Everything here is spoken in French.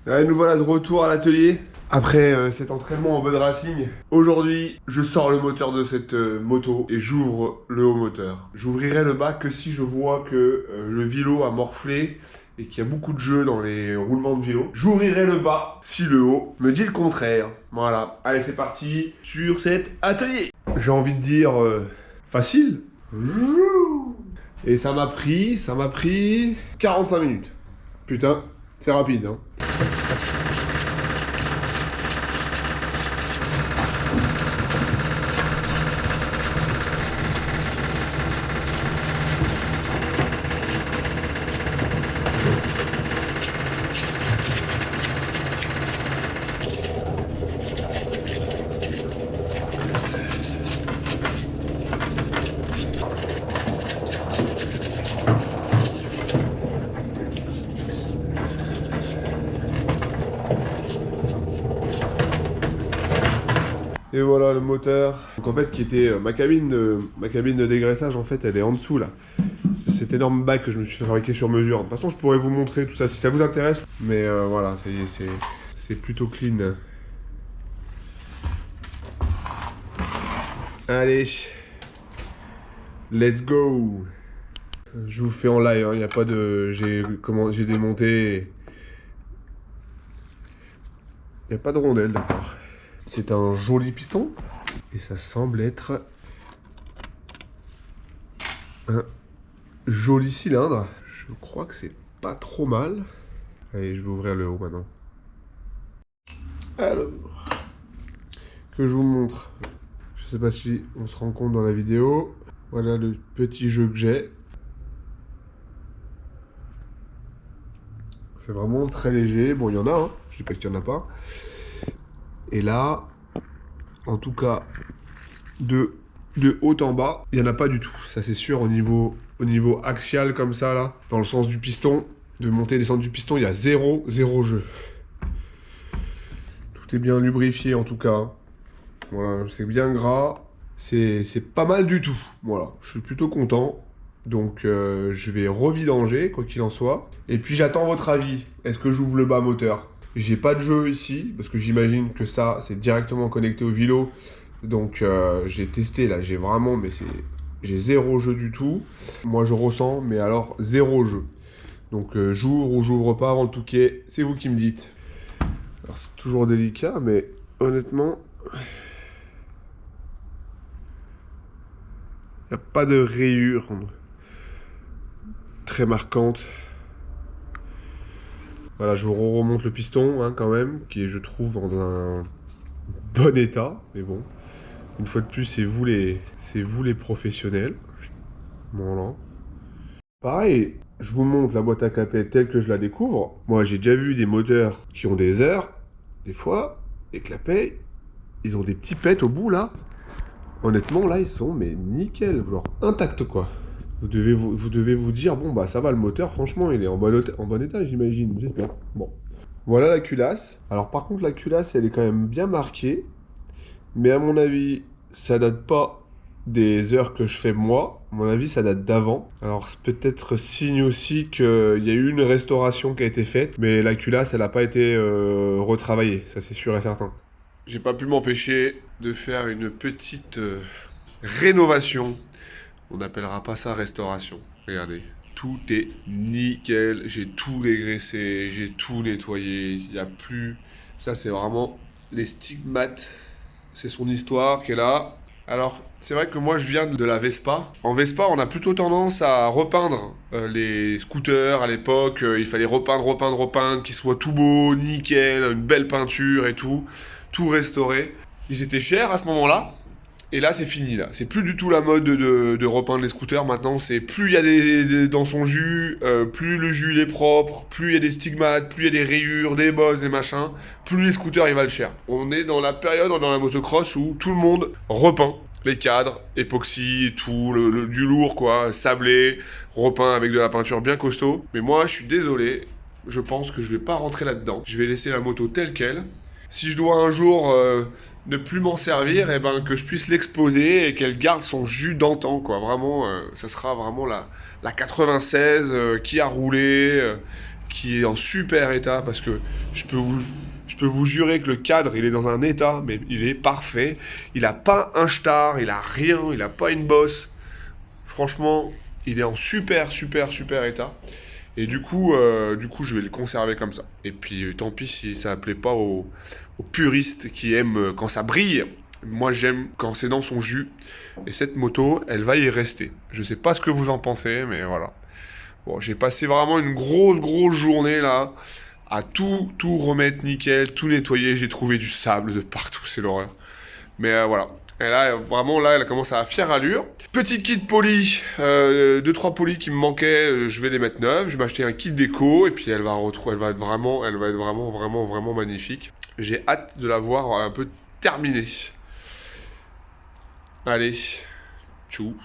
Allez, nous voilà de retour à l'atelier. Après cet entraînement en mode racing, aujourd'hui, je sors le moteur de cette moto et j'ouvre le haut moteur. J'ouvrirai le bas que si je vois que le vélo a morflé et qu'il y a beaucoup de jeu dans les roulements de vélo. J'ouvrirai le bas si le haut me dit le contraire. Voilà, allez, c'est parti sur cet atelier. J'ai envie de dire facile. Et ça m'a pris 45 minutes. Putain, c'est rapide, hein. Et voilà le moteur. Donc en fait qui était ma cabine de dégraissage, en fait elle est en dessous là. Cet énorme bac que je me suis fait fabriquer sur mesure. De toute façon je pourrais vous montrer tout ça si ça vous intéresse. Mais voilà, c'est plutôt clean. Allez, let's go. Je vous fais en live, il n'y a pas de... J'ai démonté... Il n'y a pas de rondelle, d'accord. C'est un joli piston. Et ça semble être un joli cylindre. Je crois que c'est pas trop mal. Allez, je vais ouvrir le haut maintenant. Alors, que je vous montre. Je sais pas si on se rend compte dans la vidéo. Voilà le petit jeu que j'ai. C'est vraiment très léger. Bon, il y en a, hein. Je dis pas qu'il y en a pas. Et là, en tout cas, de haut en bas, il n'y en a pas du tout. Ça c'est sûr, au niveau axial comme ça, là, dans le sens du piston, de monter et descendre du piston, il y a zéro jeu. Tout est bien lubrifié en tout cas. Voilà, c'est bien gras. C'est pas mal du tout. Voilà, je suis plutôt content. Donc je vais revidanger, quoi qu'il en soit. Et puis j'attends votre avis. Est-ce que j'ouvre le bas moteur ? J'ai pas de jeu ici, parce que j'imagine que ça, c'est directement connecté au vélo. Donc j'ai testé là, j'ai vraiment, mais j'ai zéro jeu du tout. Moi je ressens, mais alors zéro jeu. Donc j'ouvre ou j'ouvre pas, en tout cas, c'est vous qui me dites. Alors c'est toujours délicat, mais honnêtement, il n'y a pas de rayure très marquante. Voilà, je vous remonte le piston hein, quand même, qui est je trouve dans un bon état, mais bon. Une fois de plus, c'est vous les professionnels. Voilà. Pareil, je vous montre la boîte à clapet telle que je la découvre. Moi, j'ai déjà vu des moteurs qui ont des heures. Des fois, les clapets, ils ont des petits pets au bout, là. Honnêtement, là, ils sont, mais nickel, genre intacts, quoi. Vous devez vous dire, bon, bah, ça va, le moteur, franchement, il est en bon état, j'imagine. J'espère. Bon. Voilà la culasse. Alors, par contre, la culasse, elle est quand même bien marquée. Mais à mon avis, ça date pas des heures que je fais moi. À mon avis, ça date d'avant. Alors, c'est peut-être signe aussi qu'il y a eu une restauration qui a été faite. Mais la culasse, elle n'a pas été retravaillée. Ça, c'est sûr et certain. J'ai pas pu m'empêcher de faire une petite rénovation. On n'appellera pas ça restauration. Regardez. Tout est nickel. J'ai tout dégraissé. J'ai tout nettoyé. Il n'y a plus... Ça, c'est vraiment les stigmates. C'est son histoire qui est là. Alors, c'est vrai que moi, je viens de la Vespa. En Vespa, on a plutôt tendance à repeindre les scooters à l'époque. Il fallait repeindre, qu'ils soient tout beaux, nickel, une belle peinture et tout. Tout restauré. Ils étaient chers à ce moment-là. Et là, c'est fini, là. C'est plus du tout la mode de repeindre les scooters. Maintenant, c'est plus il y a dans son jus, plus le jus il est propre, plus il y a des stigmates, plus il y a des rayures, des bosses, des machins, plus les scooters ils valent cher. On est dans la période dans la motocross où tout le monde repeint. Les cadres, époxy, tout, du lourd quoi, sablé, repeint avec de la peinture bien costaud. Mais moi, je suis désolé, je pense que je vais pas rentrer là-dedans. Je vais laisser la moto telle qu'elle. Si je dois un jour ne plus m'en servir, et ben que je puisse l'exposer et qu'elle garde son jus d'antan, quoi. Vraiment, ça sera vraiment la 96 qui a roulé, qui est en super état, parce que je peux vous jurer que le cadre, il est dans un état, mais il est parfait. Il a pas un star, il a rien, il a pas une bosse. Franchement, il est en super état. Et du coup, je vais le conserver comme ça. Et puis, tant pis si ça plaît pas aux puristes qui aiment quand ça brille. Moi, j'aime quand c'est dans son jus. Et cette moto, elle va y rester. Je sais pas ce que vous en pensez, mais voilà. Bon, j'ai passé vraiment une grosse journée là, à tout remettre nickel, tout nettoyer. J'ai trouvé du sable de partout, c'est l'horreur. Mais voilà. Et là, vraiment, là, elle commence à fière allure. Petite kit poli, 2-3 polis qui me manquaient, je vais les mettre neuves. Je vais m'acheter un kit déco, et puis elle va être vraiment magnifique. J'ai hâte de la voir un peu terminée. Allez, tchou.